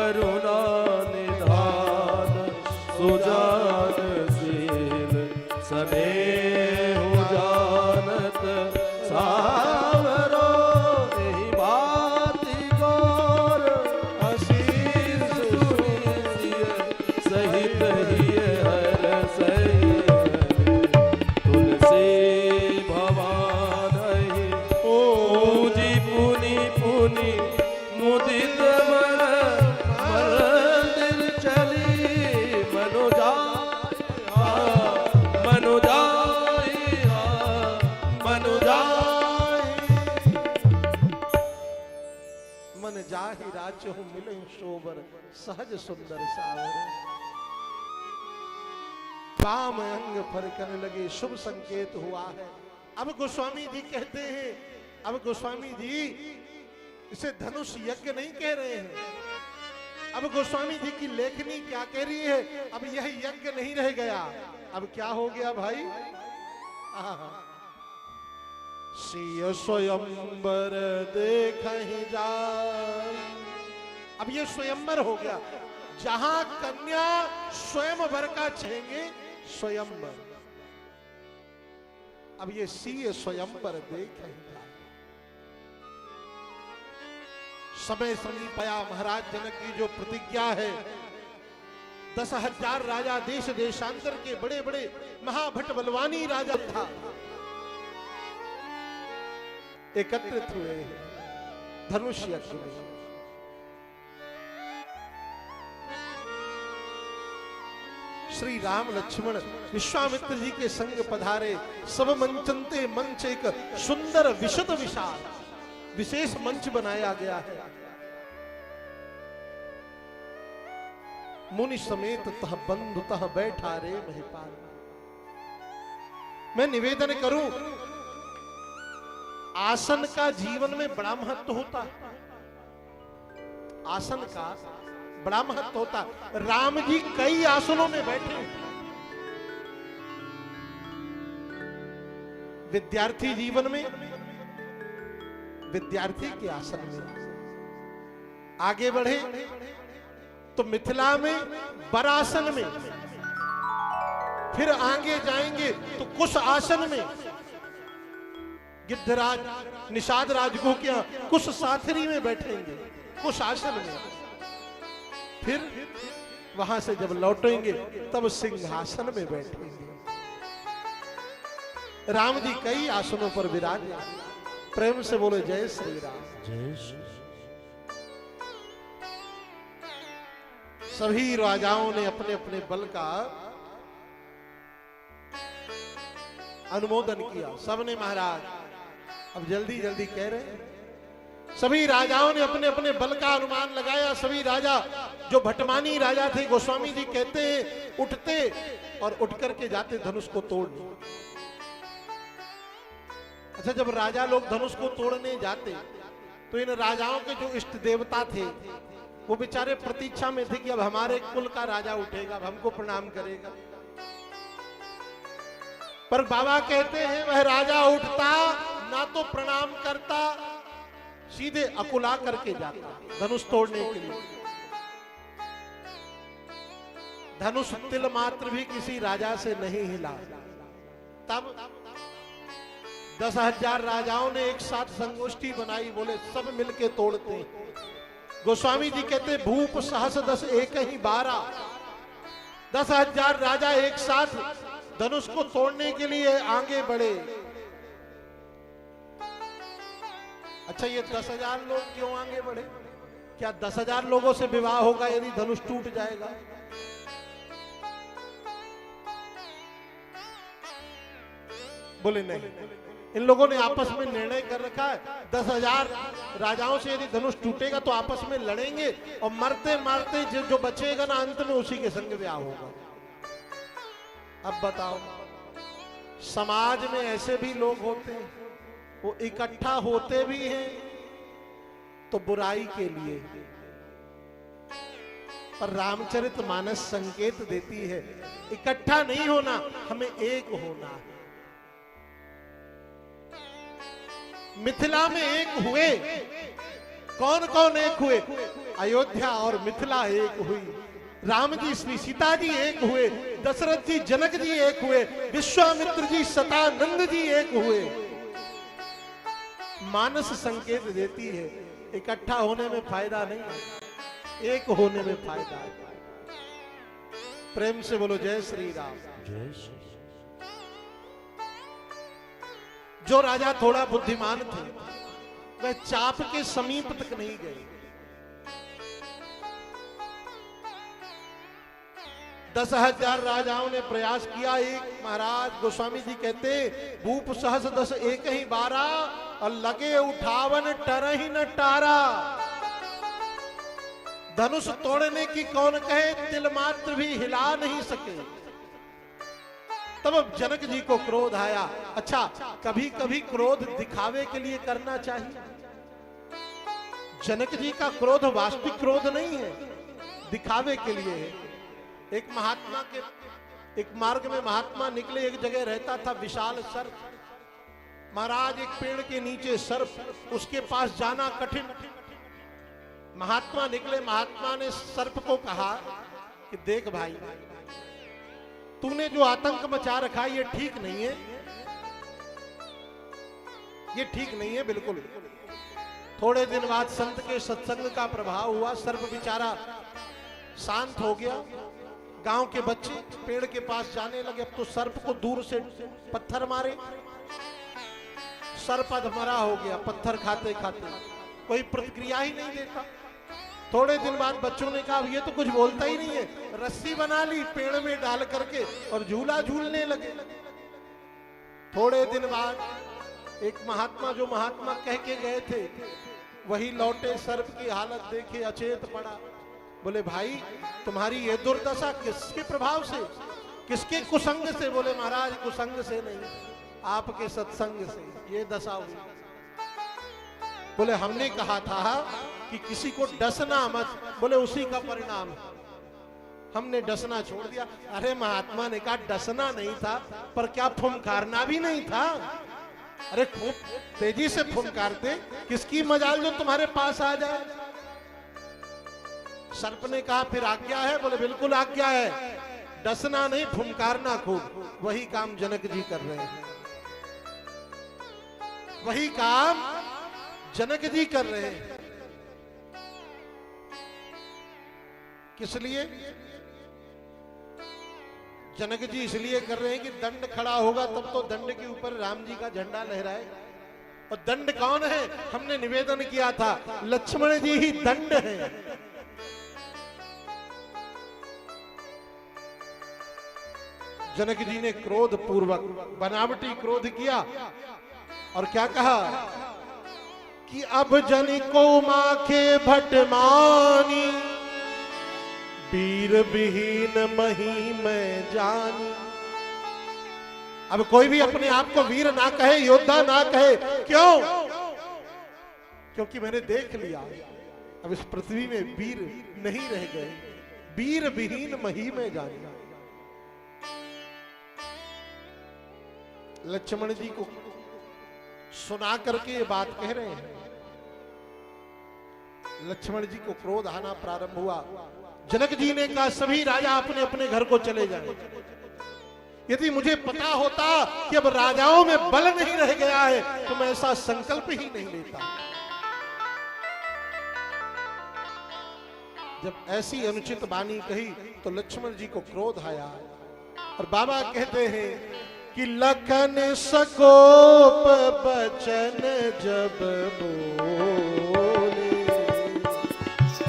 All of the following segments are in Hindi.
करुणा निधान सुजानशील स्नेह जानत सावरो यही भांति गौर आशीष सुनिए सहित ही हर सही तुलसी भवान पूजी पुनि पुनि मुदित मन मंदिर चली मन जाहि राचहु मिलहि शोभर सहज सुंदर सावर वाम अंग फरकने लगे शुभ संकेत हुआ है। अब गोस्वामी जी कहते हैं, अब गोस्वामी जी इसे धनुष यज्ञ नहीं कह रहे हैं। अब गोस्वामी जी की लेखनी क्या कह रही है, अब यह यज्ञ नहीं रह गया, अब क्या हो गया भाई, सिय स्वयंवर देखहि जाय। अब ये स्वयंवर हो गया, जहां कन्या स्वयंवर का छेंगे स्वयंवर। अब ये सिय स्वयंवर देखहि जाय। समय समीप आया, महाराज जनक की जो प्रतिज्ञा है, 10,000 राजा देश देशांतर के बड़े बड़े महाभट बलवानी राजा था, एकत्रित हुए धनुष यज्ञ में। श्री राम लक्ष्मण विश्वामित्र जी के संग पधारे। सब मंचनते मंच एक सुंदर विशद विशाल विशेष मंच बनाया गया है। मुनि समेत तह बंधु तह बैठा रे महिपाल। मैं निवेदन करूं, आसन का जीवन में बड़ा महत्व होता है, आसन का बड़ा महत्व होता है। राम जी कई आसनों में बैठे, विद्यार्थी जीवन में विद्यार्थी के आसन में, आगे बढ़े तो मिथिला में बरासन में, फिर आगे जाएंगे तो कुश आसन में, गिद्धराज निषाद राजगुह के यहां कुश साथरी में बैठेंगे, कुश आसन में। फिर वहां से जब लौटेंगे तब सिंहासन में बैठेंगे। राम जी कई आसनों पर विराजे। प्रेम से बोले जय श्री राम। जय श्री। सभी राजाओं ने अपने अपने बल का अनुमोदन किया। सबने महाराज, अब जल्दी जल्दी कह रहे हैं, सभी राजाओं ने अपने अपने बल का अनुमान लगाया। सभी राजा जो भटमानी राजा थे, गोस्वामी जी कहते हैं उठते और उठ करके जाते धनुष को तोड़ने। अच्छा, जब राजा लोग धनुष को तोड़ने जाते तो इन राजाओं के जो इष्ट देवता थे वो बेचारे प्रतीक्षा में थे कि अब हमारे कुल का राजा उठेगा, अब हमको प्रणाम करेगा। पर बाबा कहते हैं वह राजा उठता ना तो प्रणाम करता, सीधे अकुला करके जाता धनुष तोड़ने के लिए। धनुष तिल मात्र भी किसी राजा से नहीं हिला। तब 10,000 राजाओं ने एक साथ संगोष्ठी बनाई, बोले सब मिलके तोड़ते हैं। गोस्वामी जी कहते भूप सहस 10 एक ही 12, 10,000 राजा एक साथ धनुष को तोड़ने के लिए आगे बढ़े। अच्छा, ये 10,000 लोग क्यों आगे बढ़े? क्या 10,000 लोगों से विवाह होगा यदि धनुष टूट जाएगा? बोले नहीं, इन लोगों ने आपस में निर्णय कर रखा है 10,000 राजाओं से यदि धनुष टूटेगा तो आपस में लड़ेंगे और मरते मारते जो बचेगा ना अंत में उसी के संग ब्याह होगा। अब बताओ, समाज में ऐसे भी लोग होते हैं, वो इकट्ठा होते भी हैं तो बुराई के लिए, पर रामचरितमानस संकेत देती है इकट्ठा नहीं होना, हमें एक होना है। मिथिला में एक हुए, कौन कौन एक हुए? अयोध्या और मिथिला एक हुई, राम जी श्री सीता जी एक हुए, दशरथ जी जनक जी एक हुए, विश्वामित्र जी सतानंद जी एक हुए। मानस संकेत देती है इकट्ठा होने में फायदा नहीं है, एक होने में फायदा है। प्रेम से बोलो जय श्री राम। जय श्री। जो राजा थोड़ा बुद्धिमान थे वह चाप के समीप तक नहीं गए। 10,000 राजाओं ने प्रयास किया। एक महाराज गोस्वामी जी कहते भूप सहस 10 एक ही 12 और लगे उठावन टरही न टारा। धनुष तोड़ने की कौन कहे, तिल मात्र भी हिला नहीं सके। तब जनक जी को क्रोध आया। अच्छा, कभी कभी क्रोध दिखावे के लिए करना चाहिए। जनक जी का क्रोध वास्तविक क्रोध नहीं है, दिखावे के लिए है। एक महात्मा के एक मार्ग में महात्मा निकले, एक जगह रहता था विशाल सर्प। महाराज एक पेड़ के नीचे सर्प, उसके पास जाना कठिन। महात्मा निकले, महात्मा ने सर्प को कहा कि देख भाई, तूने जो आतंक मचा रखा है ये ठीक नहीं है, ये ठीक नहीं है बिल्कुल। थोड़े दिन बाद संत के सत्संग का प्रभाव हुआ, सर्प बेचारा शांत हो गया। गांव के बच्चे पेड़ के पास जाने लगे। अब तो सर्प को दूर से पत्थर मारे, सर्प अधमरा हो गया पत्थर खाते खाते, कोई प्रतिक्रिया ही नहीं देता। थोड़े दिन बाद बच्चों ने कहा ये तो कुछ बोलता ही नहीं है, रस्सी बना ली पेड़ में डाल करके और झूला झूलने लगे। थोड़े दिन बाद एक महात्मा, जो महात्मा कह के गए थे, वही लौटे, सर्प की हालत देखे अचेत पड़ा। बोले भाई तुम्हारी ये दुर्दशा किसके प्रभाव से, किसके कुसंग से? बोले महाराज कुसंग से नहीं, आपके सत्संग से ये दशा हुई। बोले हमने कहा था कि किसी को डसना मत, बोले उसी का परिणाम हमने डसना छोड़ दिया। अरे महात्मा ने कहा डसना नहीं था, पर क्या फुमकारना भी नहीं था? अरे खूब तेजी से फुमकारते, किसकी मजाल जो तुम्हारे पास आ जाए। सर्प ने कहा फिर आज्ञा है? बोले बिल्कुल आज्ञा है, डसना नहीं फुमकारना खूब। वही काम जनक जी कर रहे हैं, वही काम जनक जी कर रहे हैं। किस लिए? जनक जी इसलिए कर रहे हैं कि दंड खड़ा होगा तब तो दंड के ऊपर राम जी का झंडा लहराएगा। और दंड कौन है? हमने निवेदन किया था लक्ष्मण जी ही दंड है। जनक जी ने क्रोध पूर्वक बनावटी क्रोध किया और क्या कहा कि अब जन को माखे भटमानी, वीर विहीन मही में जानी। अब कोई भी अपने आप को वीर ना कहे, योद्धा ना कहे। क्यों? क्योंकि मैंने देख लिया अब इस पृथ्वी में वीर नहीं रह गए। वीर विहीन मही में जानी। लक्ष्मण जी को सुना करके ये बात कह रहे हैं। लक्ष्मण जी को क्रोध आना प्रारंभ हुआ। जनक जी ने कहा सभी राजा अपने अपने घर को चले जाएं। यदि मुझे पता होता कि अब राजाओं में बल नहीं रह गया है तो मैं ऐसा संकल्प ही नहीं लेता। जब ऐसी अनुचित वाणी कही तो लक्ष्मण जी को क्रोध आया और बाबा कहते हैं कि लखन सकोप बचन जब बोले,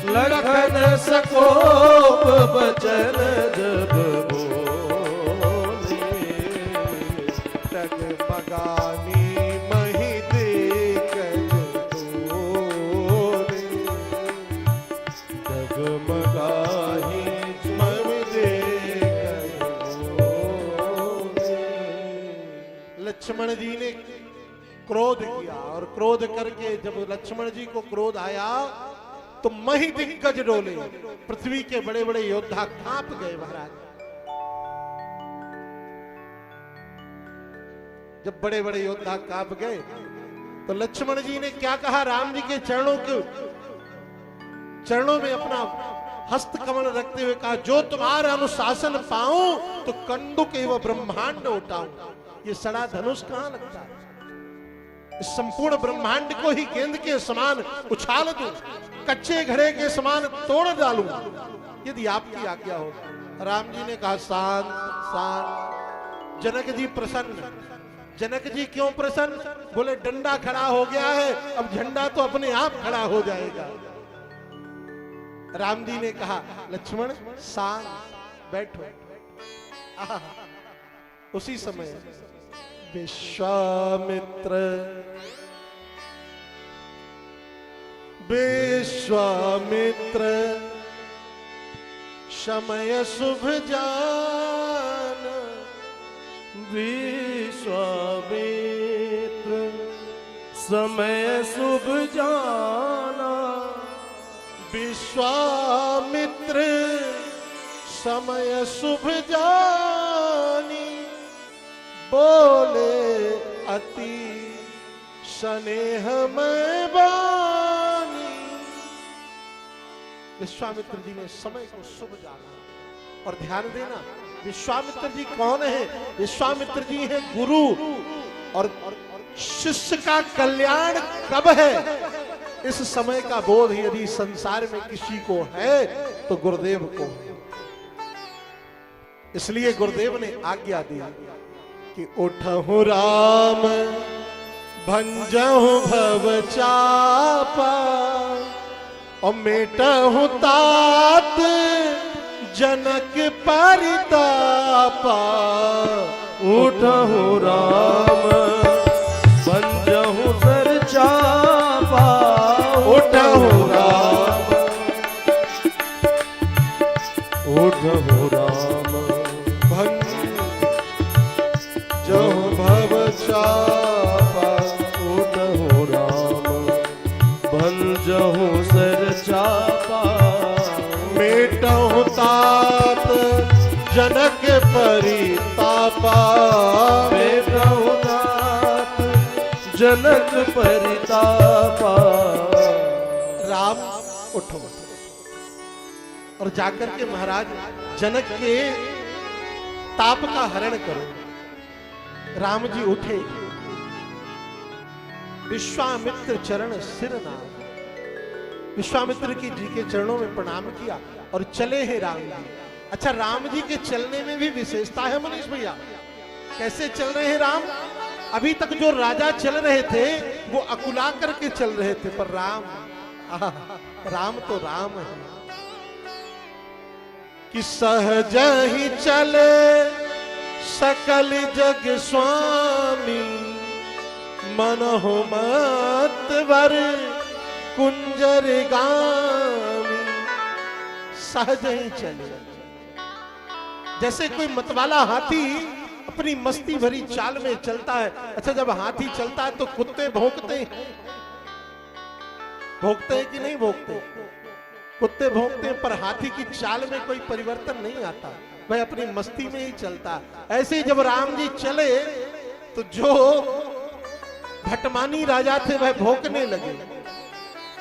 लखन सकोप बचन जब बोले, टगमगानी मही देखन बोले, डगमगाही मही देखन बोले। लक्ष्मण जी ने क्रोध किया और क्रोध करके जब लक्ष्मण जी को क्रोध आया तो मही दिग्गज डोले। पृथ्वी के बड़े बड़े योद्धा कांप गए। महाराज जब बड़े बड़े योद्धा कांप गए तो लक्ष्मण जी ने क्या कहा? राम जी के चरणों में अपना हस्त कमल रखते हुए कहा, जो तुम्हारा अनुशासन पाऊं तो कंडुक एवं ब्रह्मांड उठाऊं। ये सड़ा धनुष कहां लगता है? इस संपूर्ण ब्रह्मांड को ही गेंद के समान उछाल दूं, कच्चे घड़े के समान तोड़ डालूं, यदि आपकी आज्ञा हो। राम जी ने कहा, शांत शांत। जनक जी प्रसन्न। जनक जी क्यों प्रसन्न? बोले, डंडा खड़ा हो गया है, अब झंडा तो अपने आप खड़ा हो जाएगा। राम जी ने कहा, लक्ष्मण शांत बैठो। उसी समय विश्वामित्र विश्वामित्र समय शुभ जान। विश्वामित्र समय शुभ जाना। विश्वामित्र समय शुभ जानी, बोले अति स्नेह में बानी। विश्वामित्र जी ने समय को शुभ जाना। और ध्यान देना, विश्वामित्र जी कौन है? विश्वामित्र जी हैं गुरु। और शिष्य का कल्याण कब है, इस समय का बोध यदि संसार में किसी को है तो गुरुदेव को है। इसलिए गुरुदेव ने आज्ञा दी कि उठहु राम भंजहु भव चापा, और मेटहु तात जनक परितापा। उठहु राम भंजहु सर चापा। उठहु राम उठहु राम भंजहु भव चापा। उठहु राम भंजहु सर चापा। मेटहु तात जनक परितापा। मेटहु तात जनक परितापा। राम उठो और जाकर के महाराज जनक के ताप का हरण करो। राम जी उठे, विश्वामित्र चरण सिर नाम। विश्वामित्र की जी के चरणों में प्रणाम किया और चले हैं राम जी। अच्छा, राम जी के चलने में भी विशेषता है मनीष भैया। कैसे चल रहे हैं राम? अभी तक जो राजा चल रहे थे वो अकुला करके चल रहे थे, पर राम तो राम है कि सहज ही चले सकल जग स्वामी। मनहु मतवर कुंजर गामी। सहज ही चले, जैसे कोई मतवाला हाथी अपनी मस्ती भरी चाल में चलता है। अच्छा, जब हाथी चलता है तो कुत्ते भौंकते हैं, भौंकते हैं कि नहीं भौंकते? कुत्ते भौंकते हैं, पर हाथी की चाल में कोई परिवर्तन नहीं आता, वह अपनी मस्ती में ही चलता। ऐसे ही जब राम जी चले तो जो भटमानी राजा थे वह भौंकने लगे,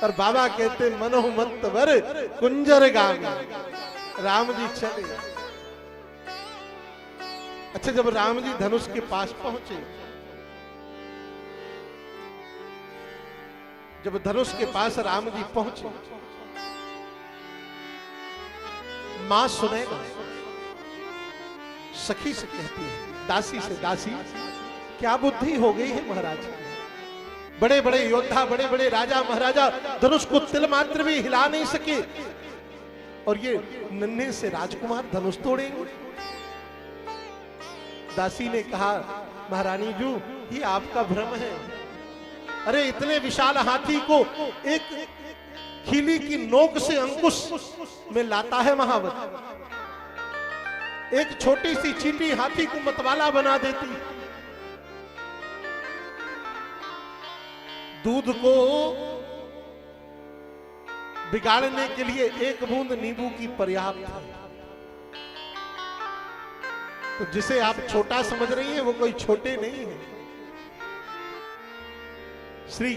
और बाबा कहते मनोह मतवर कुंजर गामी। राम जी चले। अच्छा, जब राम जी धनुष के पास पहुंचे, जब धनुष के पास राम जी पहुंचे, मां सुनैना सखी से कहती है, दासी से, दासी क्या बुद्धि हो गई है महाराज? बड़े बड़े योद्धा, बड़े बड़े राजा महाराजा धनुष को तिल मात्र भी हिला नहीं सके, और ये नन्हे से राजकुमार धनुष तोड़ेंगे। दासी ने कहा, महारानी जू, ये आपका भ्रम है। अरे, इतने विशाल हाथी को एक खीली की नोक से अंकुश में लाता है महावत। एक छोटी सी चींटी हाथी को मतवाला बना देती। दूध को बिगाड़ने के लिए एक बूंद नींबू की पर्याप्त है। तो जिसे आप छोटा समझ रही हैं वो कोई छोटे नहीं है। श्री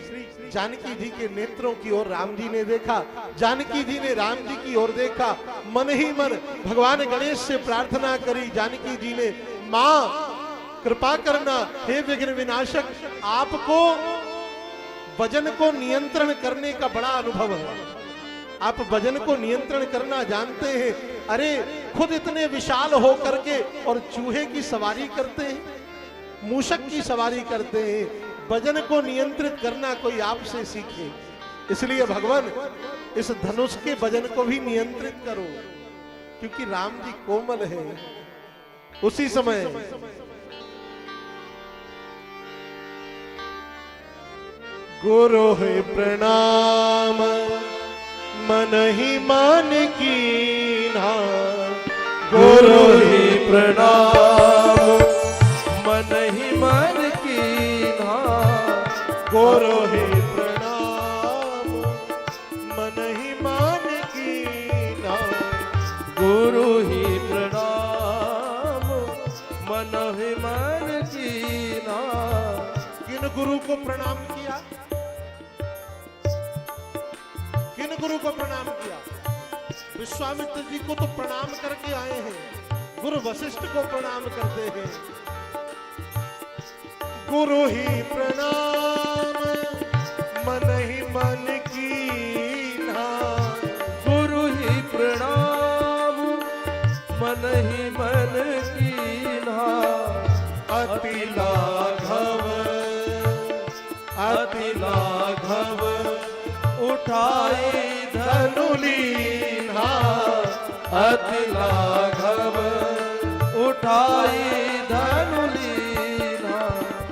जानकी जी के नेत्रों की ओर राम जी ने देखा, जानकी जी ने राम जी की ओर देखा, मन ही मन भगवान गणेश से प्रार्थना करी। जानकी जी ने, मां कृपा करना, हे विघ्न विनाशक, आपको वजन को नियंत्रण करने का बड़ा अनुभव है, आप वजन को नियंत्रण करना जानते हैं। अरे खुद इतने विशाल हो करके और चूहे की सवारी करते हैं, मूषक की सवारी करते हैं, वजन को नियंत्रित करना कोई आपसे सीखे। इसलिए भगवान इस धनुष के वजन को भी नियंत्रित करो, क्योंकि राम जी कोमल है। उसी समय गुरु है प्रणाम मन ही मान कीन्हा, गुरु ही प्रणाम मन ही मन कीन्हा, गुरु ही प्रणाम मन ही मान कीन्हा, गुरु ही प्रणाम मन ही मन कीन्हा। किन गुरु को प्रणाम किया, किन गुरु को प्रणाम किया? विश्वामित्र जी को तो प्रणाम करके आए हैं, गुरु वशिष्ठ को प्रणाम करते हैं। गुरु ही प्रणाम मन ही मन कीन्हा, गुरु ही प्रणाम मन ही मन कीन्हा, अति लाघव अति लाघव उठाई धनु लीन्हा, अति लाघव उठाई धनु लीन्हा।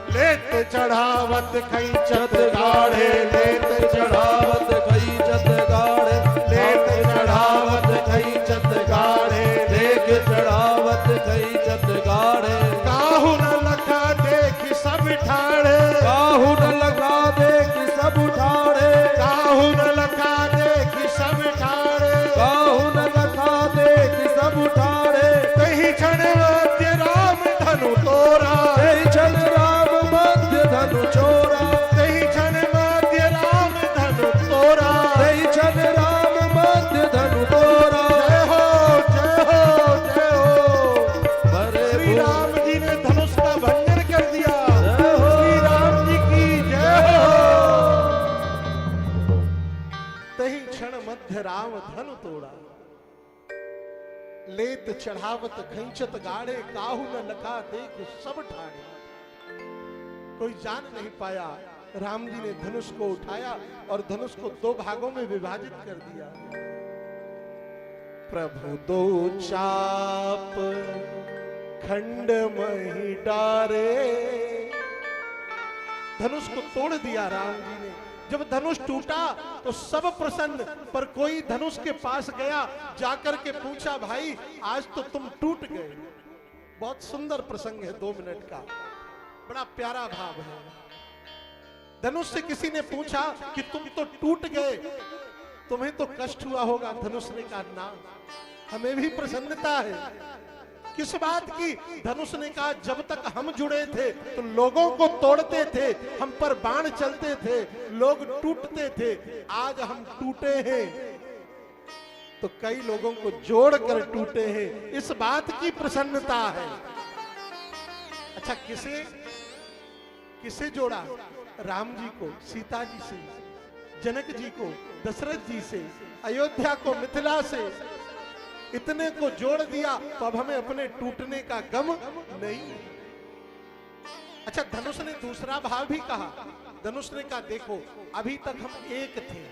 लेत चढ़ावत खैचत गाढ़े, लेत चढ़ावत खैचत गाढ़े, लेत चढ़ावत खैचत गाढ़े, देख चढ़ावत खैचत गाढ़े। काहू न लखा देख सब ठाड़े, काहू न लगा देख सब ठाड़े, काहू न लखा देख सब ठाड़े, काहू न लगा देख सब ठाड़े। कहीं क्षण मध्य राम धनु तोरा, कहीं क्षण राम मध्य धनु चोरा, कहीं क्षण मध्य राम धनु तोरा। कहीं क्षण राम मध्य धनु तोरा। जय हो जय हो जय हो। बरे श्री राम जी ने धनुष का भंजन कर दिया। जय हो। श्री राम जी की जय हो। तही क्षण मध्य राम धनु तोड़ा, लेत चढ़ावत खैंचत गाड़े, काहू न लखा देख सब ठाड़े। कोई जान नहीं पाया, राम जी ने धनुष को उठाया और धनुष को दो भागों में विभाजित कर दिया। प्रभु दो चाप खंड मही डारे, धनुष को तोड़ दिया राम जी ने। जब धनुष टूटा तो सब प्रसन्न, पर कोई धनुष के पास गया, जाकर के पूछा, भाई आज तो तुम टूट गए। बहुत सुंदर प्रसंग है, 2 मिनट का, बड़ा प्यारा भाव है। धनुष से किसी ने पूछा कि तुम तो टूट गए, तुम्हें तो कष्ट हुआ होगा। धनुष ने कहा, ना, हमें भी प्रसन्नता है। किस बात की? धनुष ने कहा, जब तक हम जुड़े थे तो लोगों को तोड़ते थे, हम पर बाण चलते थे, लोग टूटते थे। आज हम टूटे हैं तो कई लोगों को जोड़कर टूटे हैं, इस बात की प्रसन्नता है। अच्छा, किसे किसे जोड़ा? राम जी को सीता जी से, जनक जी को दशरथ जी से, अयोध्या को मिथिला से, इतने को जोड़ दिया तो अब हमें अपने टूटने का गम नहीं। अच्छा, धनुष ने दूसरा भाव भी कहा। धनुष ने कहा, देखो अभी तक हम एक थे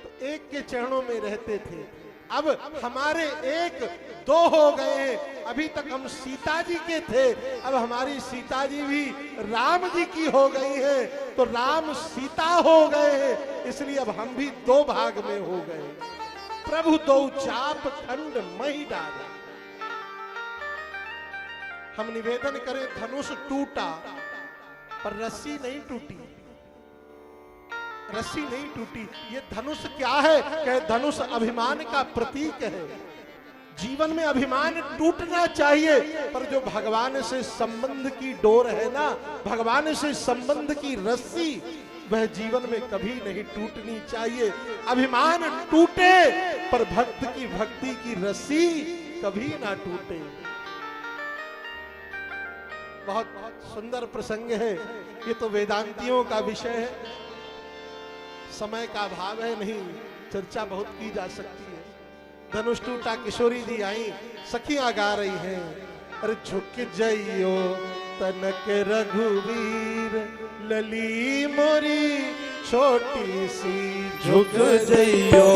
तो एक के चरणों में रहते थे, अब हमारे एक दो हो गए हैं। अभी तक हम सीता जी के थे, अब हमारी सीता जी भी राम जी की हो गई है, तो राम सीता हो गए हैं, इसलिए अब हम भी 2 भाग में हो गए। प्रभु दो चाप खंड मही डाले। हम निवेदन करें, धनुष टूटा पर रस्सी नहीं टूटी, रस्सी नहीं टूटी। ये धनुष क्या है? कहे धनुष अभिमान का प्रतीक है। जीवन में अभिमान टूटना चाहिए, पर जो भगवान से संबंध की डोर है ना, भगवान से संबंध की रस्सी, वह जीवन में कभी नहीं टूटनी चाहिए। अभिमान टूटे पर भक्त की भक्ति की रस्सी कभी ना टूटे। बहुत बहुत सुंदर प्रसंग है, ये तो वेदांतियों का विषय है, समय का अभाव है, नहीं चर्चा बहुत की जा सकती है। धनुष टूटा, किशोरी जी आई, सखियां गा रही हैं, अरे झुक जइयो तनक रघुवीर, लली मोरी छोटी सी, झुक जइयो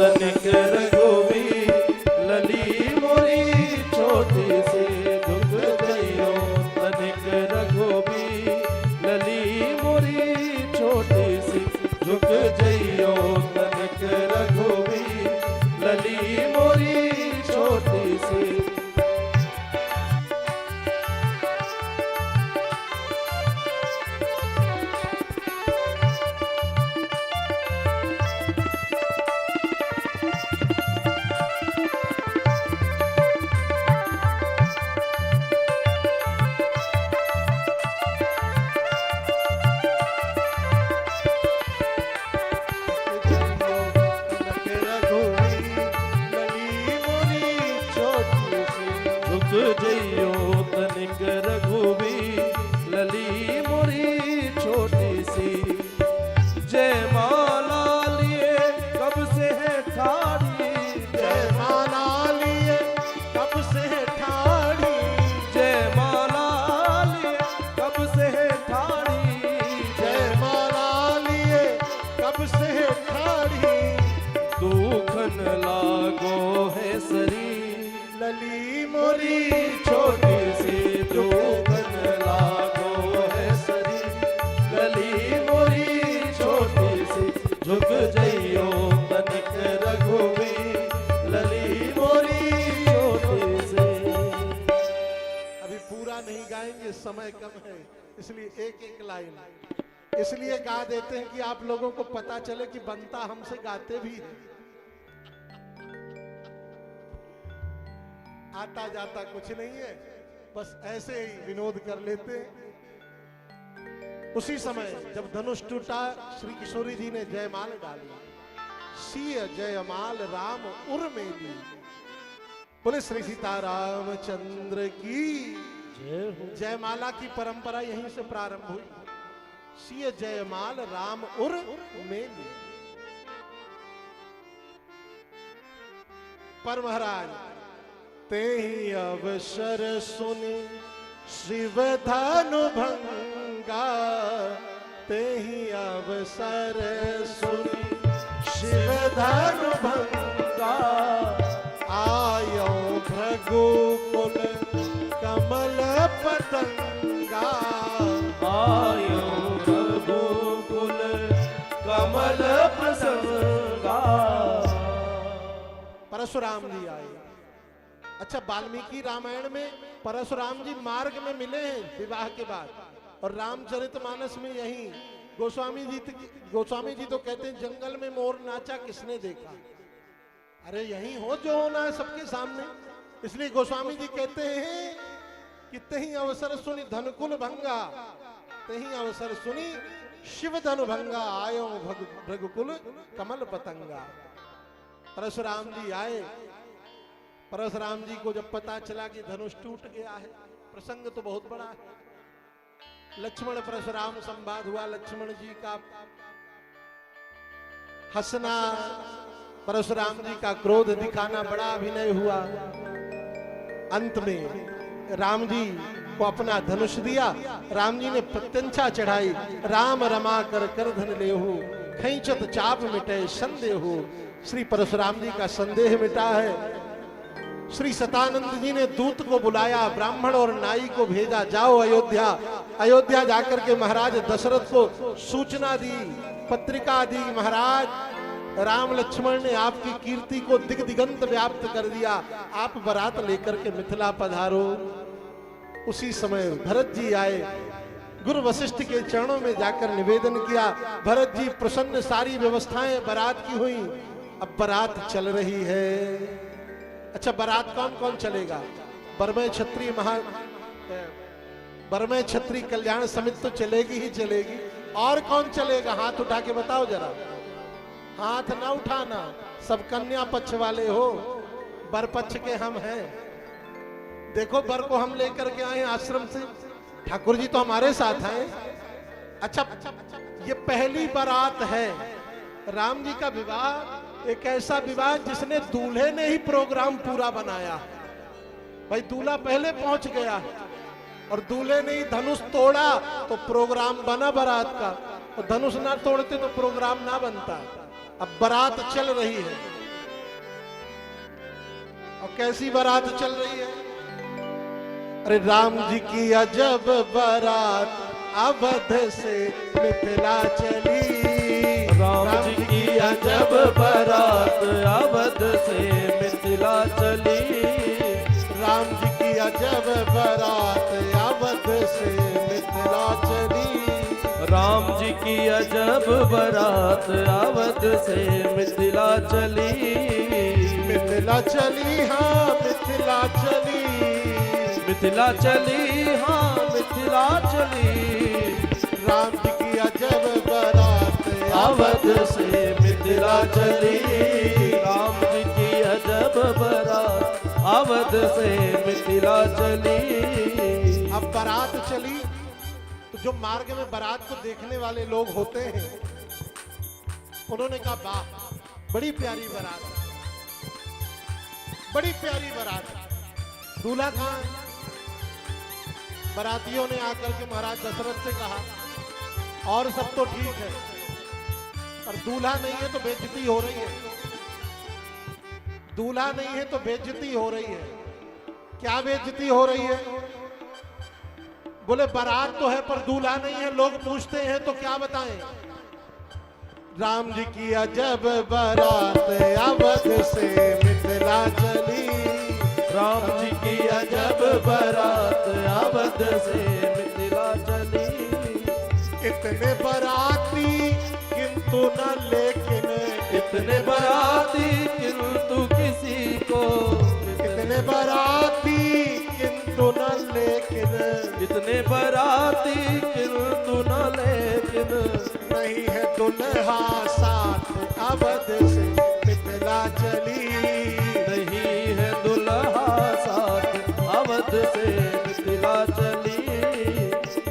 तनिक रघुवीर, लली मोरी छोटी सी, झुक जइयो तनिक रघुवीर, लली मोरी छोटी सी, झुक जइयो तनिक रघुवीर, लली मोरी छोटी सी। झुक जइयो तनिक रघुवीर, लली मोरी छोटी सी। जय माला लिए कब से है ठाड़ी, जय माला लिए कब से है ठाड़ी, जय माला लिए कब से है ठाड़ी, जय माला लिए कब से है ठाड़ी, दुखन लागो है सरी, लली मोरी छोटी सी, दुखन लागो है सरी, लली मोरी छोटी सी, झुक जइयो तनिक रघुवीर, लली मोरी छोटी सी। अभी पूरा नहीं गाएंगे, समय कम है, इसलिए एक एक लाइन इसलिए गा देते हैं कि आप लोगों को पता चले कि बनता हमसे गाते भी हैं। आता जाता कुछ नहीं है, बस ऐसे ही विनोद कर लेते हैं। उसी समय जब धनुष टूटा, श्री किशोरी जी ने जयमाल डाली, सिय जयमाल राम उर्मेली, बोले श्री सीताराम चंद्र की जयमाला की परंपरा यहीं से प्रारंभ हुई। सिय जयमाल राम उर्मेली। पर महाराज ते ही अवसर सुनि शिव धनु भंगा, ते ही अवसर सुनि शिव धनु भंगा, आयो भृगुकुल कमल पतंगा, आयो रघुकुल कमल प्रसंगा। परशुराम जी आए। अच्छा, वाल्मीकि रामायण में परशुराम जी मार्ग में मिले हैं विवाह के बाद, और रामचरितमानस में यही गोस्वामी जी तो कहते हैं जंगल में मोर नाचा किसने देखा। अरे यही हो जो होना है सबके सामने, इसलिए गोस्वामी जी कहते हैं कि तही अवसर सुनी धनकुल भंगा, तही अवसर सुनी शिव धनु भंगा, आयो भृगुकुल कमल पतंगा। परशुराम जी आए। परशुराम जी को जब पता चला कि धनुष टूट गया है, प्रसंग तो बहुत बड़ा है। लक्ष्मण परशुराम संवाद हुआ, लक्ष्मण जी का हंसना, परशुराम जी का क्रोध दिखाना, बड़ा अभिनय हुआ। अंत में राम जी को अपना धनुष दिया, राम जी ने प्रत्यंचा चढ़ाई, राम रमा कर कर धन लेहु, खैंचत चाप मिटे संदेहु। श्री परशुराम जी का संदेह मिटा है। श्री सतानंद जी ने दूत को बुलाया, ब्राह्मण और नाई को भेजा, जाओ अयोध्या। अयोध्या जाकर के महाराज दशरथ को सूचना दी, पत्रिका दी, महाराज राम लक्ष्मण ने आपकी कीर्ति को दिग दिगंत व्याप्त कर दिया, आप बारात लेकर के मिथिला पधारो। उसी समय भरत जी आए, गुरु वशिष्ठ के चरणों में जाकर निवेदन किया। भरत जी प्रसन्न, सारी व्यवस्थाएं बारात की हुई। अब बारात चल रही है। अच्छा, बारात कौन कौन चलेगा? बरमय क्षत्रिय बरमय क्षत्रिय कल्याण समिति तो चलेगी ही चलेगी। और कौन चलेगा? हाथ उठा के बताओ जरा। हाथ ना उठाना, सब कन्या पक्ष वाले हो, बर पक्ष के हम हैं। देखो, बर को हम लेकर के आए आश्रम से, ठाकुर जी तो हमारे साथ हैं। अच्छा, ये पहली बारात है। राम जी का विवाह एक ऐसा विवाह जिसने दूल्हे ने ही प्रोग्राम पूरा बनाया। भाई, दूल्हा पहले पहुंच गया और दूल्हे ने ही धनुष तोड़ा तो प्रोग्राम बना बारात का, और धनुष ना तोड़ते तो प्रोग्राम ना बनता। अब बारात चल रही है, और कैसी बारात चल रही है? अरे राम जी की अजब बारात अवध से मिथिला चली। राम जी की अजब बारात अवध से मिथिला चली। राम जी की अजब बारात अवध से मिथिला चली। राम जी की अजब बारात अवध से मिथिला चली। मिथिला चली, हाँ मिथिला चली। मिथिला चली, हाँ मिथिला चली। राम जी की अजब बारात अवध से मिथिला चली। राम जी की अजब बारात अवध से मिथिला चली। अब बारात चली तो जो मार्ग में बारात को देखने वाले लोग होते हैं, उन्होंने कहा, वाह, बड़ी प्यारी बारात, बड़ी प्यारी बारात। दूल्हा कहाँ है? बारातियों ने आकर के महाराज दशरथ से कहा, और सब तो ठीक है, और दूल्हा नहीं है तो बेइज्जती हो रही है। दूल्हा नहीं है तो बेइज्जती हो रही है। क्या बेइज्जती हो रही है? बोले, बारात तो है पर दूल्हा नहीं है, लोग पूछते हैं तो क्या बताएं? राम जी की अजब बारात अवध से मिथिला चली। राम जी की अजब बारात अवध से मिथिला चली। इतने बाराती किंतु न लेकिन, इतने बाराती किंतु किसी को, इतने बाराती किंतु न लेकिन, इतने बाराती किंतु न लेकिन, नहीं है दुल्हा साथ अवध से मिथिला चली। नहीं है दुल्हा साथ अवध से मिथिला चली।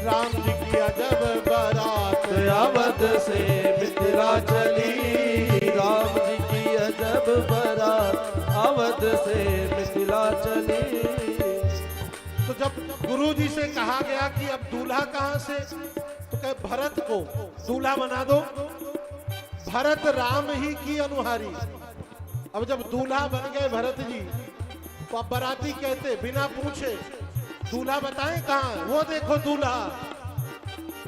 राम जी की अजब बारात अवध से मिथिला चली। राम जी की अजब बारात अवध से मिथिला चली। तो जब गुरु जी से कहा गया कि अब दूल्हा कहां से, तो कहे, भरत को दूल्हा बना दो। भरत राम ही की अनुहारी। अब जब दूल्हा बन गए भरत जी, तो अब बाराती कहते बिना पूछे, दूल्हा बताएं कहां? वो देखो दूल्हा।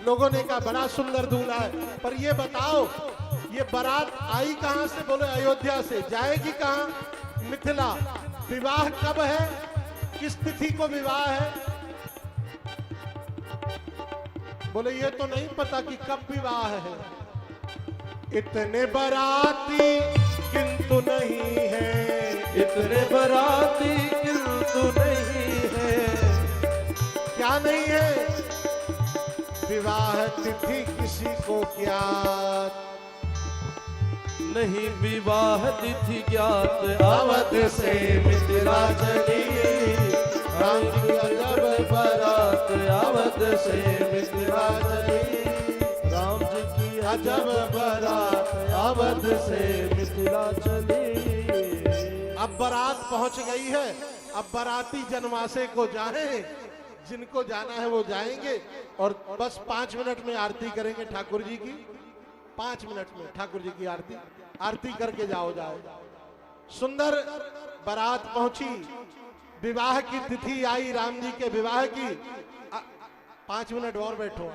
लोगों ने कहा, बड़ा सुंदर दूल्हा है, पर ये बताओ, ये बारात आई कहां से? बोले, अयोध्या से। जाएगी कहां? मिथिला। विवाह कब है? किस तिथि को विवाह है? बोले, ये तो नहीं पता कि कब विवाह है। इतने बाराती किंतु नहीं है। इतने बाराती किंतु नहीं है। क्या नहीं है? विवाह तिथि किसी को ज्ञात नहीं। विवाह तिथि ज्ञात अवध से मिथिला चली। राम जी की अजब बारात अवध से मिथिला चली। राम जी की अजब बारात अवध से मिथिला चली। अब बारात पहुंच गई है। अब बाराती जनवासे को जाए, जिनको जाना है वो जाएंगे, और बस 5 मिनट में आरती करेंगे ठाकुर जी की। 5 मिनट में ठाकुर जी की आरती करके जाओ। सुंदर बारात पहुंची, विवाह की तिथि आई राम जी के विवाह की। 5 मिनट और बैठो।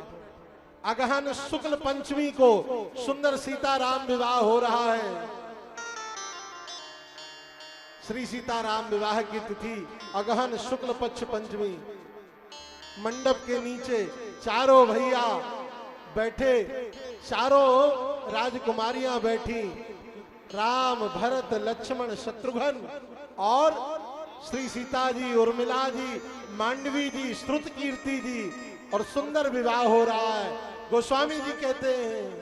अगहन शुक्ल पंचमी को सुंदर सीताराम विवाह हो रहा है। श्री सीताराम विवाह की तिथि अगहन शुक्ल पक्ष पंचमी। मंडप के नीचे चारों भैया बैठे, चारों राजकुमारियां बैठी, राम भरत लक्ष्मण शत्रुघ्न और श्री सीता जी, उर्मिला जी, मांडवी जी, श्रुत कीर्ति जी और सुंदर विवाह हो रहा है। गोस्वामी जी कहते हैं